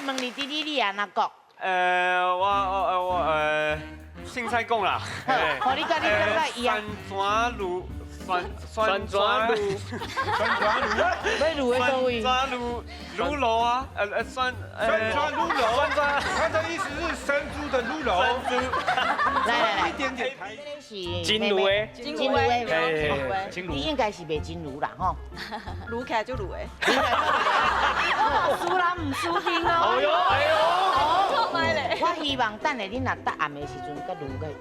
问你弟弟你安怎讲？我凊彩讲啦。好，你甲你感觉一样。酸抓卤，要卤的所谓。酸抓卤肉啊，酸抓卤肉，它的意思是生猪的卤肉。来，一点点台语。金卤的，金卤的，你应该是卖金卤啦吼。卤起来就卤的。输人唔输阵哦。我希望等下恁若答案的时阵，甲卤落去。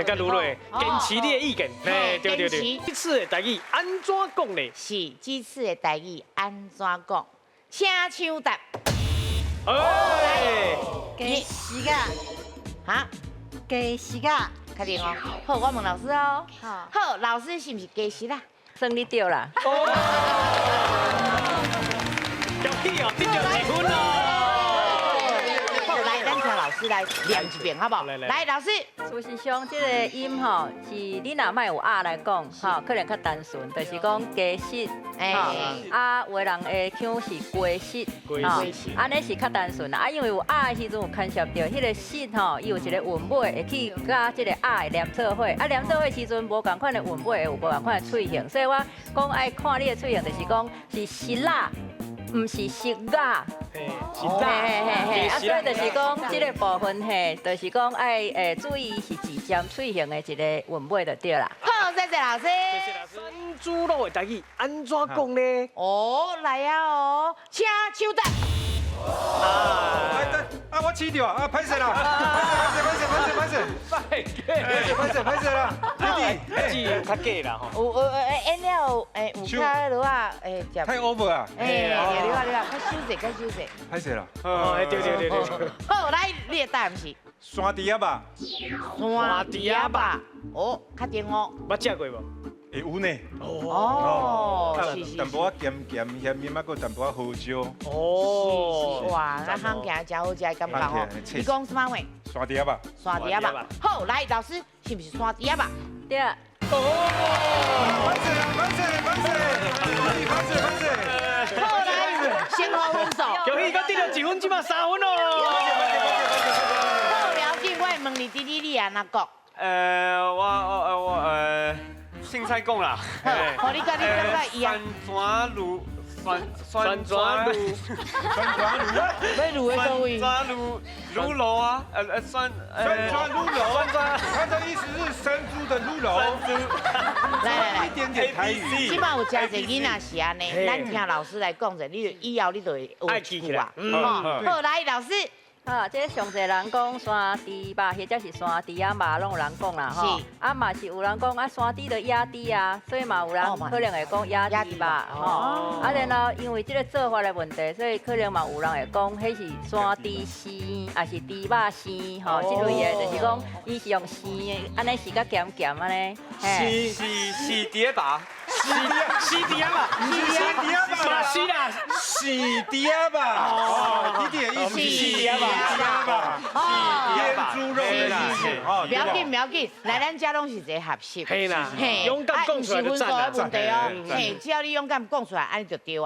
甲卤落，坚持你的意见。对。这次的台语安怎讲呢？是这次的台语安怎讲？请抢答。给时间，哈，给时间。确定哦。好，我问老师哦。好，好，老师是不是加时啦？算你对啦。恭喜哦，得到1分哦。来，咱请老师来念一遍，好不好？来，老师。事实上，这个音吼是你若莫有啊来讲，吼可能较单纯，就是讲鸡翅，啊，有的人会腔是鸡翅，安尼是较单纯啦。啊，因为有啊的时阵有牵涉到迄个翅吼，伊有一个韵尾会去甲这个啊的连做伙，啊连做伙时阵无共款的韵尾，有无共款的喙型，所以我讲爱看你的喙型，就是讲是实辣。唔是食鸭，是啊，所以就是讲这个部分嘿，就是讲爱注意是自尖喙型的一个韵尾就对啦。好，谢谢老师。谢谢老师。山猪肉的台语安怎讲呢？哦，来啊哦，请抢答。我起掉啊，拍谁啦？拍谁啦？字较假啦吼。有演了有较落啊太 over 啊！你话，较休息。拍谁啦？对。好，来，你的答案是山猪仔吧？山猪仔吧？哦，确定哦。捌食过无？会有呢。哦，是。淡薄仔咸，面仔个淡薄仔胡椒。哇，那行起来真好食的感觉哦。你讲什么话？山猪仔吧？山猪仔吧。好，来，老师是不是山猪仔吧？对。拍谁？好，来，先后分数。恭喜，佮得到1分，即马3分哦。好，了解，我问你弟弟你安怎讲？我凊彩讲啦。好，你甲你感觉一样。酸抓卤，要卤的所谓。卤肉啊，酸抓卤肉，它的意思是生猪的卤肉。来，一点点台语。即摆有真侪囡仔是安尼，咱听老师来讲者，你以后你就会有记啊。好，来，老师。啊，这上侪人讲山猪吧，或者是山猪啊嘛，拢有人讲啦吼。啊嘛是有人讲啊，山猪就野猪啊，所以嘛有人可能会讲野猪吧，吼。啊，然后因为这个做法的问题，所以可能嘛有人会讲，迄是山猪丝，还是猪肉丝，吼，这类的，就是讲伊是用丝的，安尼是较咸咸安尼。是猪吧？是猪吧？是啦，是猪仔吧？弟弟的意思是猪仔吧？腌猪肉的意思。不要紧，来咱家拢是一个合适。嘿啦，勇敢讲出来就赞啦。问题哦，只要你勇敢讲出来，安尼就对啊。